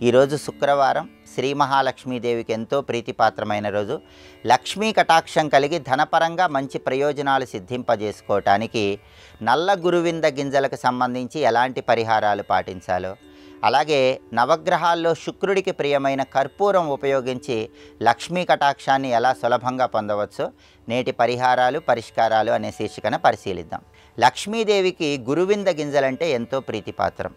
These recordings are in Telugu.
ఈరోజు శుక్రవారం శ్రీ మహాలక్ష్మీదేవికి ఎంతో ప్రీతిపాత్రమైన రోజు. లక్ష్మీ కటాక్షం కలిగి ధనపరంగా మంచి ప్రయోజనాలు సిద్ధింపజేసుకోవటానికి నల్ల గురువింద గింజలకు సంబంధించి ఎలాంటి పరిహారాలు పాటించాలో, అలాగే నవగ్రహాల్లో శుక్రుడికి ప్రియమైన కర్పూరం ఉపయోగించి లక్ష్మీ కటాక్షాన్ని ఎలా సులభంగా పొందవచ్చో నేటి పరిహారాలు పరిష్కారాలు అనే శీర్షికన పరిశీలిద్దాం. లక్ష్మీదేవికి గురువింద గింజలంటే ఎంతో ప్రీతిపాత్రం.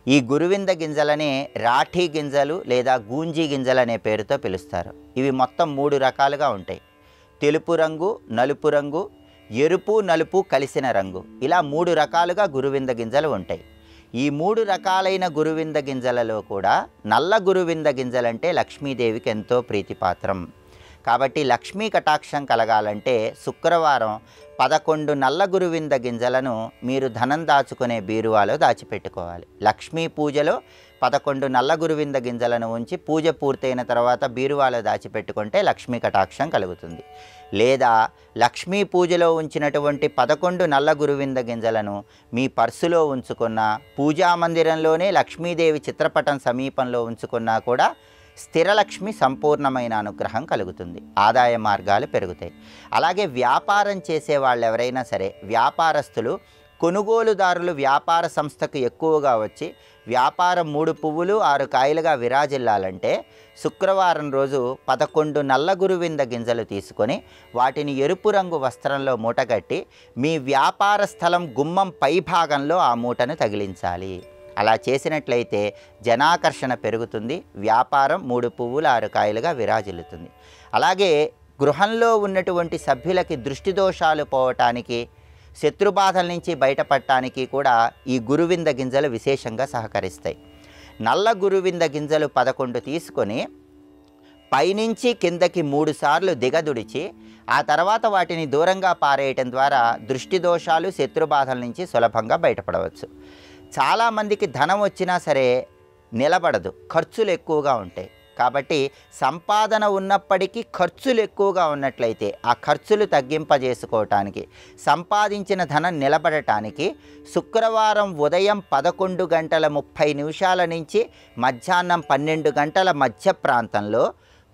ఈ గురువింద గింజలనే రాఠీ గింజలు లేదా గూంజీ గింజలు అనే పేరుతో పిలుస్తారు. ఇవి మొత్తం 3 రకాలుగా ఉంటాయి. తెలుపు రంగు, నలుపు రంగు, ఎరుపు నలుపు కలిసిన రంగు, ఇలా 3 రకాలుగా గురువింద గింజలు ఉంటాయి. ఈ 3 రకాలైన గురువింద గింజలలో కూడా నల్ల గురువింద గింజలంటే లక్ష్మీదేవికి ఎంతో ప్రీతిపాత్రం. కాబట్టి లక్ష్మీ కటాక్షం కలగాలంటే శుక్రవారం 11 నల్ల గురువింద గింజలను మీరు ధనం దాచుకునే బీరువాలో దాచిపెట్టుకోవాలి. లక్ష్మీ పూజలో 11 నల్ల గురువింద గింజలను ఉంచి పూజ పూర్తయిన తర్వాత బీరువాలో దాచిపెట్టుకుంటే లక్ష్మీ కటాక్షం కలుగుతుంది. లేదా లక్ష్మీ పూజలో ఉంచినటువంటి 11 నల్ల గురువింద గింజలను మీ పర్సులో ఉంచుకున్న, పూజా మందిరంలోనే లక్ష్మీదేవి చిత్రపటం సమీపంలో ఉంచుకున్నా కూడా స్థిరలక్ష్మి సంపూర్ణమైన అనుగ్రహం కలుగుతుంది. ఆదాయ మార్గాలు పెరుగుతాయి. అలాగే వ్యాపారం చేసే వాళ్ళు ఎవరైనా సరే, వ్యాపారస్తులు, కొనుగోలుదారులు వ్యాపార సంస్థకు ఎక్కువగా వచ్చి వ్యాపారం 3 పువ్వులు 6 కాయలుగా విరాజిల్లాలంటే శుక్రవారం రోజు 11 నల్ల గురువింద గింజలు తీసుకొని వాటిని ఎరుపు రంగు వస్త్రంలో మూటగట్టి మీ వ్యాపార స్థలం గుమ్మం పై భాగంలో ఆ మూటను తగిలించాలి. అలా చేసినట్లయితే జనాకర్షణ పెరుగుతుంది. వ్యాపారం 3 పువ్వులు 6 కాయలుగా విరాజిల్లుతుంది. అలాగే గృహంలో ఉన్నటువంటి సభ్యులకి దృష్టి దోషాలు పోవటానికి, శత్రుబాధల నుంచి బయటపడటానికి కూడా ఈ గురువింద గింజలు విశేషంగా సహకరిస్తాయి. నల్ల గురువింద గింజలు 11 తీసుకొని పైనుంచి కిందకి 3 సార్లు దిగదుడిచి ఆ తర్వాత వాటిని దూరంగా పారేయటం ద్వారా దృష్టి దోషాలు, శత్రుబాధల నుంచి సులభంగా బయటపడవచ్చు. చాలామందికి ధనం వచ్చినా సరే నిలబడదు, ఖర్చులు ఎక్కువగా ఉంటాయి. కాబట్టి సంపాదన ఉన్నప్పటికీ ఖర్చులు ఎక్కువగా ఉన్నట్లయితే ఆ ఖర్చులు తగ్గింపజేసుకోవటానికి, సంపాదించిన ధనం నిలబడటానికి శుక్రవారం ఉదయం 11:30 నుంచి మధ్యాహ్నం 12 గంటల మధ్య ప్రాంతంలో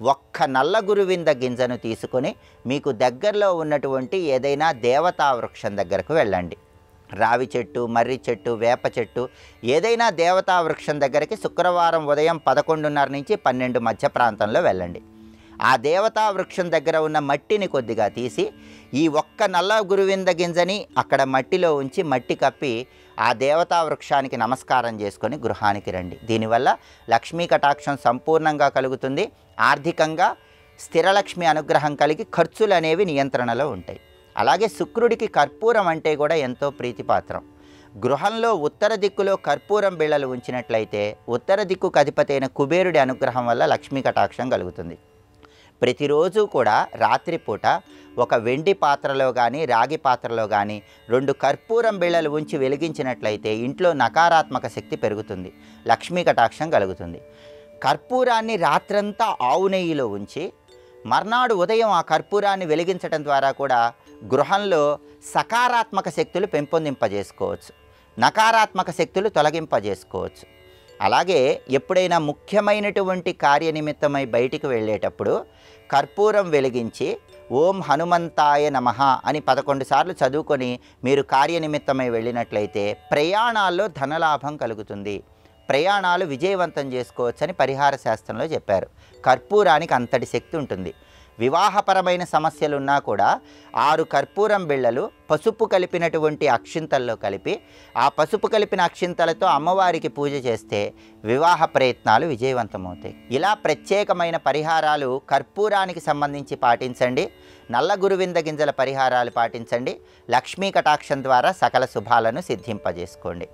ఒక్క నల్ల గురువింద గింజను తీసుకొని మీకు దగ్గరలో ఉన్నటువంటి ఏదైనా దేవతా వృక్షం దగ్గరకు వెళ్ళండి. రావి చెట్టు, మర్రి చెట్టు, వేప చెట్టు, ఏదైనా దేవతా వృక్షం దగ్గరికి శుక్రవారం ఉదయం 11:30 నుంచి 12 మధ్య ప్రాంతంలో వెళ్ళండి. ఆ దేవతా వృక్షం దగ్గర ఉన్న మట్టిని కొద్దిగా తీసి ఈ ఒక్క నల్ల గురువింద గింజని అక్కడ మట్టిలో ఉంచి మట్టి కప్పి ఆ దేవతా వృక్షానికి నమస్కారం చేసుకొని గృహానికి రండి. దీనివల్ల లక్ష్మీ కటాక్షం సంపూర్ణంగా కలుగుతుంది. ఆర్థికంగా స్థిరలక్ష్మి అనుగ్రహం కలిగి ఖర్చులు అనేవి నియంత్రణలో ఉంటాయి. అలాగే శుక్రుడికి కర్పూరం అంటే కూడా ఎంతో ప్రీతిపాత్రం. గృహంలో ఉత్తర దిక్కులో కర్పూరం బిళ్ళలు ఉంచినట్లయితే ఉత్తర దిక్కుకు అధిపతైన కుబేరుడి అనుగ్రహం వల్ల లక్ష్మీ కటాక్షం కలుగుతుంది. ప్రతిరోజు కూడా రాత్రిపూట ఒక వెండి పాత్రలో కానీ రాగి పాత్రలో కానీ 2 కర్పూరం బిళ్ళలు ఉంచి వెలిగించినట్లయితే ఇంట్లో నకారాత్మక శక్తి పెరుగుతుంది, లక్ష్మీ కటాక్షం కలుగుతుంది. కర్పూరాన్ని రాత్రంతా ఆవు నెయ్యిలో ఉంచి మర్నాడు ఉదయం ఆ కర్పూరాన్ని వెలిగించడం ద్వారా కూడా గృహంలో సకారాత్మక శక్తులు పెంపొందింపజేసుకోవచ్చు, నకారాత్మక శక్తులు తొలగింపజేసుకోవచ్చు. అలాగే ఎప్పుడైనా ముఖ్యమైనటువంటి కార్యనిమిత్తమై బయటికి వెళ్ళేటప్పుడు కర్పూరం వెలిగించి ఓం హనుమంతాయ నమః అని 11 సార్లు చదువుకొని మీరు కార్యనిమిత్తమై వెళ్ళినట్లయితే ప్రయాణాల్లో ధనలాభం కలుగుతుంది, ప్రయాణాలు విజయవంతం చేసుకోవచ్చని పరిహార శాస్త్రంలో చెప్పారు. కర్పూరానికి అంతటి శక్తి ఉంటుంది. వివాహపరమైన సమస్యలున్నా కూడా 6 కర్పూరం బిళ్ళలు పసుపు కలిపినటువంటి అక్షింతల్లో కలిపి ఆ పసుపు కలిపిన అక్షింతలతో అమ్మవారికి పూజ చేస్తే వివాహ ప్రయత్నాలు విజయవంతమవుతాయి. ఇలా ప్రత్యేకమైన పరిహారాలు కర్పూరానికి సంబంధించి పాటించండి. నల్ల గురువింద గింజల పరిహారాలు పాటించండి. లక్ష్మీ కటాక్షం ద్వారా సకల శుభాలను సిద్ధింపజేసుకోండి.